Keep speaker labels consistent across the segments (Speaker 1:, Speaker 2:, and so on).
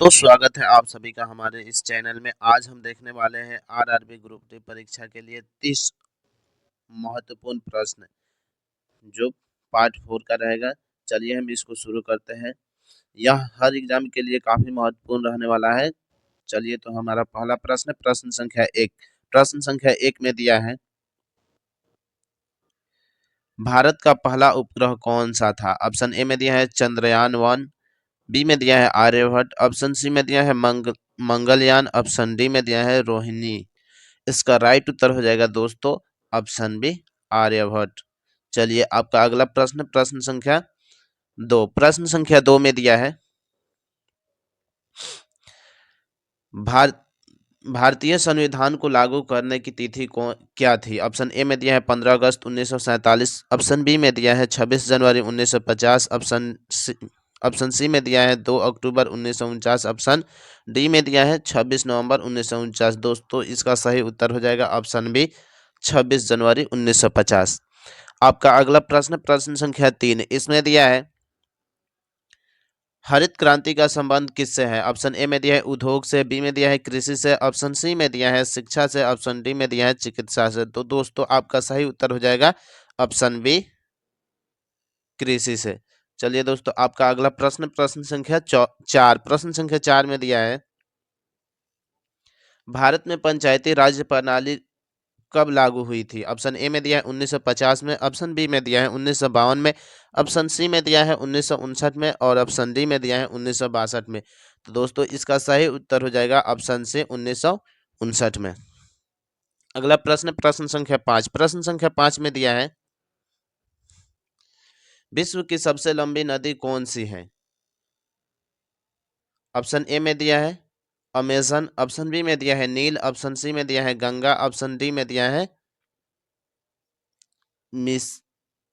Speaker 1: तो स्वागत है आप सभी का हमारे इस चैनल में। आज हम देखने वाले हैं आरआरबी ग्रुप डी परीक्षा के लिए 30 महत्वपूर्ण प्रश्न, जो पार्ट 4 का रहेगा। चलिए हम इसको शुरू करते हैं। यह हर एग्जाम के लिए काफी महत्वपूर्ण रहने वाला है। चलिए, तो हमारा पहला प्रश्न, प्रश्न संख्या 1। प्रश्न संख्या 1 में दिया है, भारत का पहला उपग्रह कौन सा था? ऑप्शन ए में दिया है चंद्रयान 1, बी में दिया है आर्यभट्ट, ऑप्शन सी में दिया है मंगलयान, ऑप्शन डी में दिया है रोहिणी। इसका राइट उत्तर हो जाएगा दोस्तों ऑप्शन बी, आर्यभट्ट। चलिए, आपका अगला प्रश्न, प्रश्न संख्या 2। प्रश्न संख्या 2 में दिया है, भारत भारतीय संविधान को लागू करने की तिथि क्या थी? ऑप्शन ए में दिया है 15 अगस्त 1947, ऑप्शन बी में दिया है 26 जनवरी 1950, ऑप्शन सी में दिया है 2 अक्टूबर 1949, ऑप्शन डी में दिया है 26 नवंबर 1949। दोस्तों, इसका सही उत्तर हो जाएगा ऑप्शन बी, 26 जनवरी 1950। आपका अगला प्रश्न, प्रश्न संख्या 3। इसमें दिया है, हरित क्रांति का संबंध किससे है? ऑप्शन ए में दिया है उद्योग से, बी में दिया है कृषि से, ऑप्शन सी में दिया है शिक्षा से, ऑप्शन डी में दिया है चिकित्सा से। तो दोस्तों, आपका सही उत्तर हो जाएगा ऑप्शन बी, कृषि से। चलिए दोस्तों, आपका अगला प्रश्न, प्रश्न संख्या 4। प्रश्न संख्या 4 में दिया है, भारत में पंचायती राज प्रणाली कब लागू हुई थी? ऑप्शन ए में दिया है 1950 में, ऑप्शन बी में दिया है 1952 में, ऑप्शन सी में दिया है 1959 में, और ऑप्शन डी में दिया है 1962 में। तो दोस्तों, इसका सही उत्तर हो जाएगा ऑप्शन से 1959 में। अगला प्रश्न, प्रश्न संख्या 5। प्रश्न संख्या 5 में दिया है, विश्व की सबसे लंबी नदी कौन सी है? ऑप्शन ए में दिया है अमेजन, ऑप्शन बी में दिया है नील, ऑप्शन सी में दिया है गंगा, ऑप्शन डी में दिया है मिस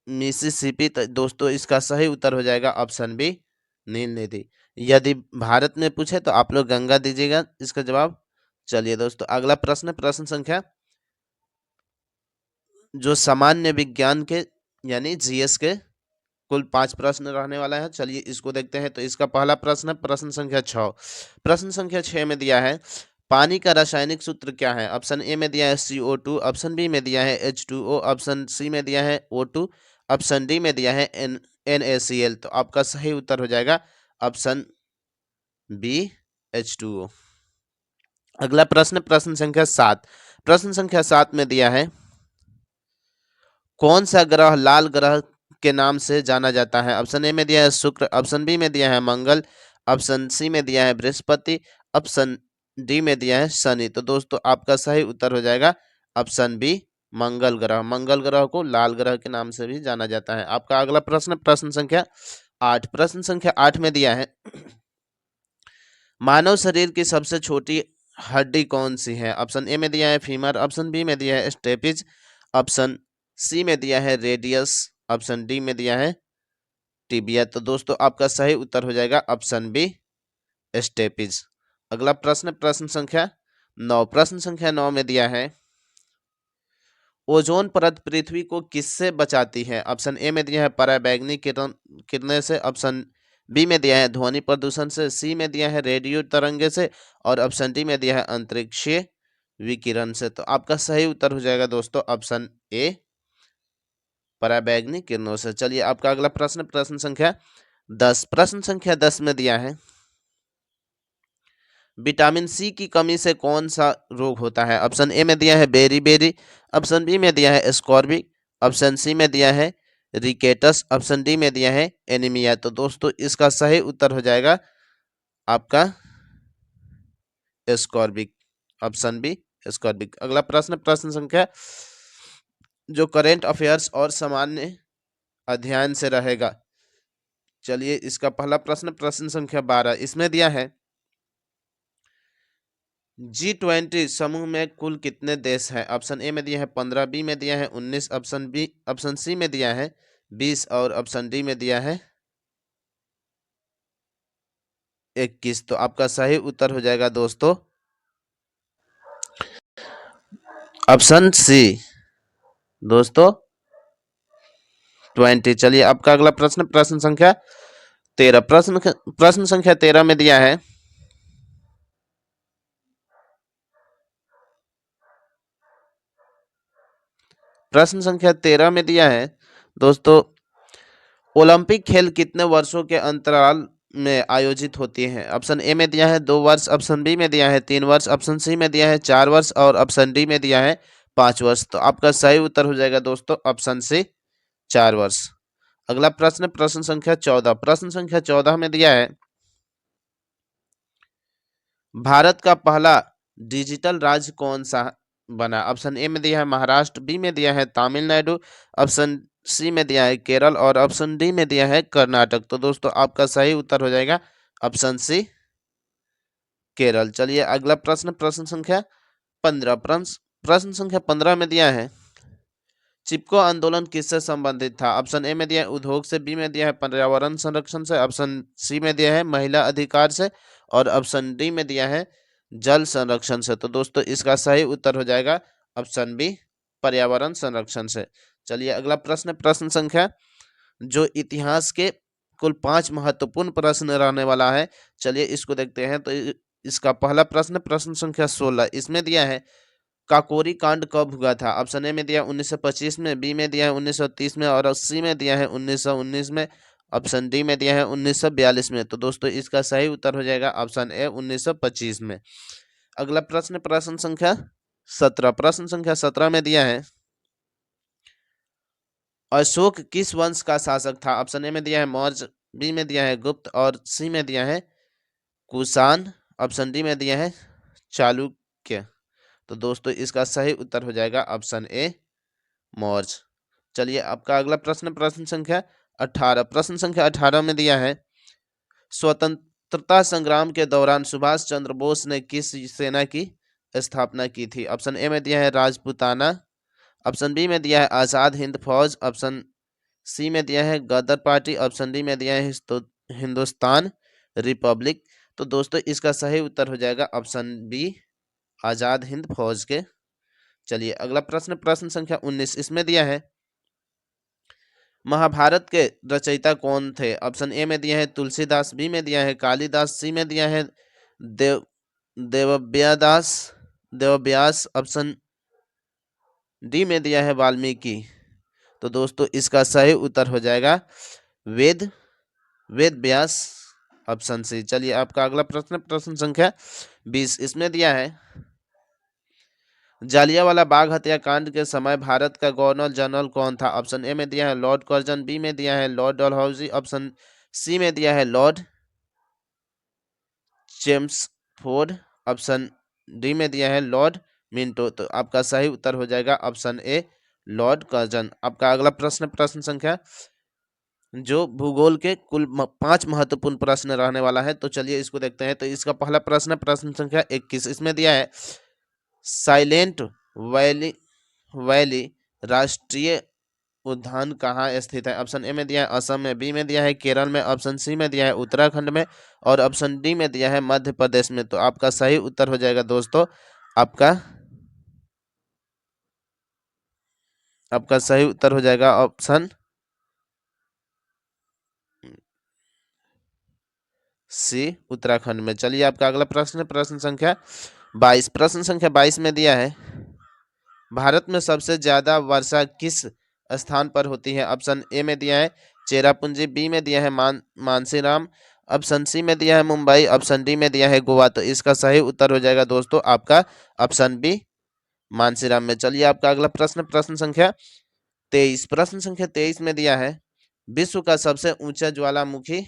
Speaker 1: मिसिसिपी। तो दोस्तों, इसका सही उत्तर हो जाएगा ऑप्शन बी, नील नदी। यदि भारत में पूछे तो आप लोग गंगा दीजिएगा इसका जवाब। चलिए दोस्तों, अगला प्रश्न, प्रश्न संख्या, जो सामान्य विज्ञान के यानी जीएस के कुल 5 प्रश्न रहने वाला है। चलिए इसको देखते हैं। तो इसका पहला प्रश्न, प्रश्न संख्या 6। प्रश्न संख्या 6 में दिया है, पानी का रासायनिक सूत्र क्या है? ऑप्शन ए में दिया है CO2, ऑप्शन बी में दिया है H2O, ऑप्शन सी में दिया है O2, ऑप्शन डी में दिया है NaCl। तो आपका सही उत्तर हो जाएगा ऑप्शन बी, H2O। अगला प्रश्न, प्रश्न संख्या 7। प्रश्न संख्या 7 में दिया है, कौन सा ग्रह लाल ग्रह के नाम से जाना जाता है? ऑप्शन ए में दिया है शुक्र, ऑप्शन बी में दिया है मंगल, ऑप्शन सी में दिया है बृहस्पति, ऑप्शन डी में दिया है शनि। तो दोस्तों, आपका सही उत्तर हो जाएगा ऑप्शन बी, मंगल ग्रह। मंगल ग्रह को लाल ग्रह के नाम से भी जाना जाता है। आपका अगला प्रश्न, प्रश्न संख्या 8। प्रश्न संख्या 8 में दिया है, मानव शरीर की सबसे छोटी हड्डी कौन सी है? ऑप्शन ए में दिया है फीमर, ऑप्शन बी में दिया है स्टेपिज, ऑप्शन सी में दिया है रेडियस, ऑप्शन डी में दिया है टिबिया। तो दोस्तों, आपका सही उत्तर हो जाएगा ऑप्शन बी, स्टेपिज। अगला प्रश्न, प्रश्न संख्या 9। प्रश्न संख्या 9 में दिया है, ओजोन परत पृथ्वी को किससे बचाती है? ऑप्शन ए में दिया है पराबैंगनी किरणें से, ऑप्शन बी में दिया है ध्वनि प्रदूषण से, सी में दिया है रेडियो तरंगे से, और ऑप्शन डी में दिया है अंतरिक्षीय विकिरण से। तो आपका सही उत्तर हो जाएगा दोस्तों ऑप्शन ए, पराबैंगनी किरणों से। चलिए, आपका अगला प्रश्न, प्रश्न संख्या 10। प्रश्न संख्या 10 में दिया है, विटामिन सी की कमी से कौन सा रोग होता है? ऑप्शन ए में दिया है बेरी, ऑप्शन बी में दिया है स्कॉर्बिक, ऑप्शन सी में दिया है रिकेटस, ऑप्शन डी में दिया है एनीमिया। तो दोस्तों, इसका सही उत्तर हो जाएगा आपका स्कॉर्बिक, ऑप्शन बी, स्कॉर्बिक। अगला प्रश्न, प्रश्न संख्या, जो करेंट अफेयर्स और सामान्य अध्ययन से रहेगा। चलिए, इसका पहला प्रश्न, प्रश्न संख्या 12। इसमें दिया है, G20 समूह में कुल कितने देश हैं? ऑप्शन ए में दिया है 15, बी में दिया है 19, ऑप्शन सी में दिया है 20, और ऑप्शन डी में दिया है 21। तो आपका सही उत्तर हो जाएगा दोस्तों ऑप्शन सी, दोस्तों 20। चलिए, आपका अगला प्रश्न, प्रश्न संख्या 13। प्रश्न संख्या 13 में दिया है, प्रश्न संख्या 13 में दिया है दोस्तों, ओलंपिक खेल कितने वर्षों के अंतराल में आयोजित होती हैं? ऑप्शन ए में दिया है 2 वर्ष, ऑप्शन बी में दिया है 3 वर्ष, ऑप्शन सी में दिया है 4 वर्ष और ऑप्शन डी में दिया है 5 वर्ष। तो आपका सही उत्तर हो जाएगा दोस्तों ऑप्शन सी 4 वर्ष। अगला प्रश्न, प्रश्न संख्या 14। प्रश्न संख्या 14 में दिया है, भारत का पहला डिजिटल राज्य कौन सा बना? ऑप्शन ए में दिया है महाराष्ट्र, बी में दिया है तमिलनाडु, ऑप्शन सी में दिया है केरल और ऑप्शन डी में दिया है कर्नाटक। तो दोस्तों आपका सही उत्तर हो जाएगा ऑप्शन सी केरल। चलिए अगला प्रश्न, प्रश्न संख्या 15। प्रश्न संख्या 15 में दिया है, चिपको आंदोलन किससे संबंधित था? ऑप्शन ए में दिया है उद्योग से, बी में दिया है पर्यावरण संरक्षण से, ऑप्शन सी में दिया है महिला अधिकार से और ऑप्शन डी में दिया है जल संरक्षण से। तो दोस्तों इसका सही उत्तर हो जाएगा ऑप्शन बी पर्यावरण संरक्षण से। चलिए अगला प्रश्न, प्रश्न संख्या जो इतिहास के कुल 5 महत्वपूर्ण प्रश्न रहने वाला है, चलिए इसको देखते हैं। तो इसका पहला प्रश्न, प्रश्न संख्या 16, इसमें दिया है काकोरी कांड कब हुआ था? ऑप्शन ए में दिया 1925 में, बी में दिया है 1930 में और सी में दिया है 1919 में, ऑप्शन डी में दिया है 1942 में। तो दोस्तों इसका सही उत्तर हो जाएगा ऑप्शन ए 1925 में। अगला प्रश्न, प्रश्न संख्या 17। प्रश्न संख्या 17 में दिया है, अशोक किस वंश का शासक था? ऑप्शन ए में दिया है मौर्य, बी में दिया है गुप्त और सी में दिया है कुषाण, ऑप्शन डी में दिया है चालुक्य। तो दोस्तों इसका सही उत्तर हो जाएगा ऑप्शन ए मौर्य। चलिए आपका अगला प्रश्न, प्रश्न संख्या 18। प्रश्न संख्या 18 में दिया है, स्वतंत्रता संग्राम के दौरान सुभाष चंद्र बोस ने किस सेना की स्थापना की थी? ऑप्शन ए में दिया है राजपूताना, ऑप्शन बी में दिया है आजाद हिंद फौज, ऑप्शन सी में दिया है गदर पार्टी, ऑप्शन डी में दिया है हिंदुस्तान रिपब्लिक। तो दोस्तों इसका सही उत्तर हो जाएगा ऑप्शन बी आजाद हिंद फौज के। चलिए अगला प्रश्न, प्रश्न संख्या 19, इसमें दिया है महाभारत के रचयिता कौन थे? ऑप्शन ए में दिया है तुलसीदास, बी में दिया है कालिदास, सी में दिया है देवव्यास, ऑप्शन डी में दिया है वाल्मीकि। तो दोस्तों इसका सही उत्तर हो जाएगा वेद व्यास, ऑप्शन सी। चलिए आपका अगला प्रश्न, प्रश्न संख्या 20, इसमें दिया है जालियांवाला बाग हत्याकांड के समय भारत का गवर्नर जनरल कौन था? ऑप्शन ए में दिया है लॉर्ड कर्जन, बी में दिया है लॉर्ड डलहौजी, ऑप्शन सी में दिया है लॉर्ड चेम्सफोर्ड, ऑप्शन डी में दिया है लॉर्ड मिंटो। तो आपका सही उत्तर हो जाएगा ऑप्शन ए लॉर्ड कर्जन। आपका अगला प्रश्न, प्रश्न संख्या जो भूगोल के कुल 5 महत्वपूर्ण प्रश्न रहने वाला है, तो चलिए इसको देखते हैं। तो इसका पहला प्रश्न, प्रश्न संख्या 21, इसमें दिया है साइलेंट वैली राष्ट्रीय उद्यान कहाँ स्थित है? ऑप्शन ए में दिया है असम में, बी में दिया है केरल में, ऑप्शन सी में दिया है उत्तराखंड में और ऑप्शन डी में दिया है मध्य प्रदेश में। तो आपका सही उत्तर हो जाएगा दोस्तों आपका सही उत्तर हो जाएगा ऑप्शन सी उत्तराखंड में। चलिए आपका अगला प्रश्न, प्रश्न संख्या 22। प्रश्न संख्या 22 में दिया है भारत में सबसे ज्यादा वर्षा किस स्थान पर होती है? ऑप्शन ए में दिया है चेरापूंजी, बी में दिया है मानसीराम, ऑप्शन सी में दिया है मुंबई, ऑप्शन डी में दिया है गोवा। तो इसका सही उत्तर हो जाएगा दोस्तों आपका ऑप्शन बी मानसीराम में। चलिए आपका अगला प्रश्न, प्रश्न संख्या 23। प्रश्न संख्या 23 में दिया है विश्व का सबसे ऊंचा ज्वालामुखी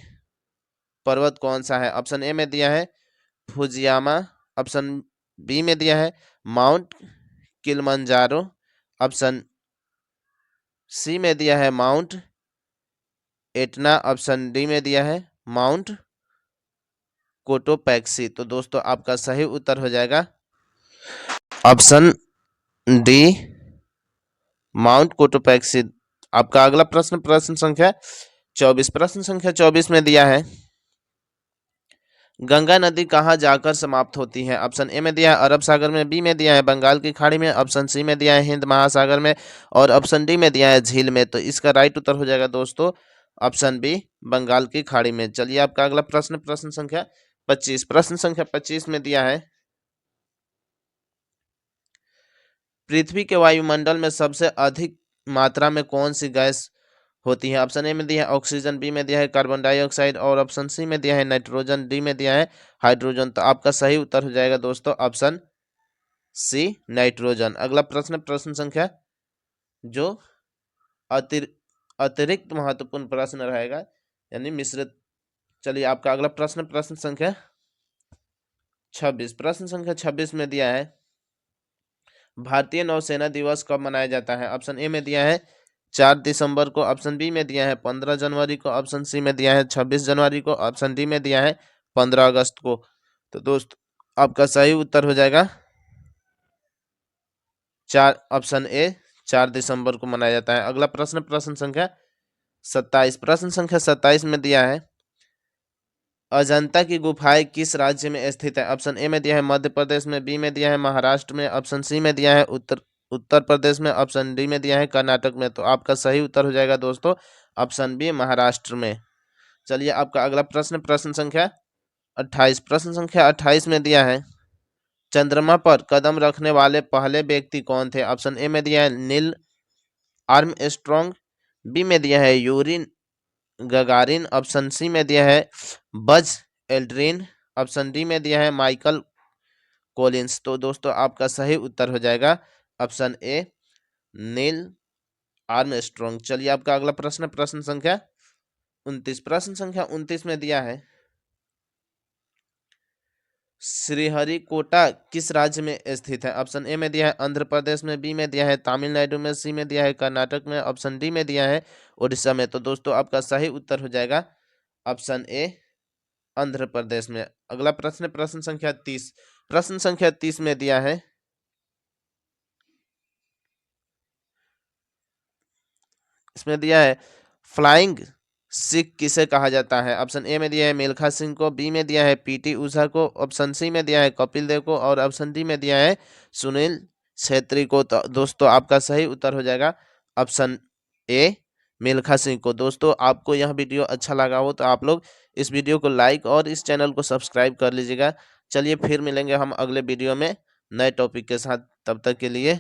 Speaker 1: पर्वत कौन सा है? ऑप्शन ए में दिया है फुजियामा, ऑप्शन बी में दिया है माउंट किलिमंजारो, ऑप्शन सी में दिया है माउंट एटना, ऑप्शन डी में दिया है माउंट कोटोपैक्सी। तो दोस्तों आपका सही उत्तर हो जाएगा ऑप्शन डी माउंट कोटोपैक्सी। आपका अगला प्रश्न, प्रश्न संख्या 24। प्रश्न संख्या 24 में दिया है गंगा नदी कहाँ जाकर समाप्त होती है? ऑप्शन ए में दिया है अरब सागर में, बी में दिया है बंगाल की खाड़ी में, ऑप्शन सी में दिया है हिंद महासागर में और ऑप्शन डी में दिया है झील में। तो इसका राइट उत्तर हो जाएगा दोस्तों ऑप्शन बी बंगाल की खाड़ी में। चलिए आपका अगला प्रश्न, प्रश्न संख्या 25। प्रश्न संख्या 25 में दिया है पृथ्वी के वायुमंडल में सबसे अधिक मात्रा में कौन सी गैस होती है? ऑप्शन ए में दिया है ऑक्सीजन, बी में दिया है कार्बन डाइऑक्साइड और ऑप्शन सी में दिया है नाइट्रोजन, डी में दिया है हाइड्रोजन। तो आपका सही उत्तर हो जाएगा दोस्तों ऑप्शन सी नाइट्रोजन। अगला प्रश्न, प्रश्न संख्या जो अतिरिक्त महत्वपूर्ण प्रश्न रहेगा यानी मिश्रित। चलिए आपका अगला प्रश्न, प्रश्न संख्या 26। प्रश्न संख्या 26 में दिया है भारतीय नौसेना दिवस कब मनाया जाता है? ऑप्शन ए में दिया है 4 दिसंबर को, ऑप्शन बी में दिया है 15 जनवरी को, ऑप्शन सी में दिया है 26 जनवरी को, ऑप्शन डी में दिया है 15 अगस्त को। तो दोस्त आपका सही उत्तर हो जाएगा ऑप्शन ए 4 दिसंबर को मनाया जाता है। अगला प्रश्न, प्रश्न संख्या 27। प्रश्न संख्या 27 में दिया है अजंता की गुफाएं किस राज्य में स्थित है? ऑप्शन ए में दिया है मध्य प्रदेश में, बी में दिया है महाराष्ट्र में, ऑप्शन सी में दिया है उत्तर प्रदेश में, ऑप्शन डी में दिया है कर्नाटक में। तो आपका सही उत्तर हो जाएगा दोस्तों ऑप्शन बी महाराष्ट्र में। चलिए आपका अगला प्रश्न, प्रश्न संख्या 28। प्रश्न संख्या 28 में दिया है चंद्रमा पर कदम रखने वाले पहले व्यक्ति कौन थे? ऑप्शन ए में दिया है नील आर्मस्ट्रॉन्ग, बी में दिया है यूरी गगारिन, ऑप्शन सी में दिया है बज एल्ड्रिन, ऑप्शन डी में दिया है माइकल कॉलिंस। तो दोस्तों आपका सही उत्तर हो जाएगा ऑप्शन ए नील आर्मस्ट्रॉन्ग। चलिए आपका अगला प्रश्न, प्रश्न संख्या 29। प्रश्न संख्या 29 में दिया है श्रीहरिकोटा किस राज्य में स्थित है? ऑप्शन ए में दिया है आंध्र प्रदेश में, बी में दिया है तमिलनाडु में, सी में दिया है कर्नाटक में, ऑप्शन डी में दिया है उड़ीसा में। तो दोस्तों आपका सही उत्तर हो जाएगा ऑप्शन ए आंध्र प्रदेश में। अगला प्रश्न, प्रश्न संख्या 30। प्रश्न संख्या 30 में दिया है इसमें दिया है फ्लाइंग सिख किसे कहा जाता है? ऑप्शन ए में दिया है मिल्खा सिंह को, बी में दिया है पीटी उषा को, ऑप्शन सी में दिया है कपिल देव को और ऑप्शन डी में दिया है सुनील छेत्री को। तो दोस्तों आपका सही उत्तर हो जाएगा ऑप्शन ए मिल्खा सिंह को। दोस्तों आपको यह वीडियो अच्छा लगा हो तो आप लोग इस वीडियो को लाइक और इस चैनल को सब्सक्राइब कर लीजिएगा। चलिए फिर मिलेंगे हम अगले वीडियो में नए टॉपिक के साथ, तब तक के लिए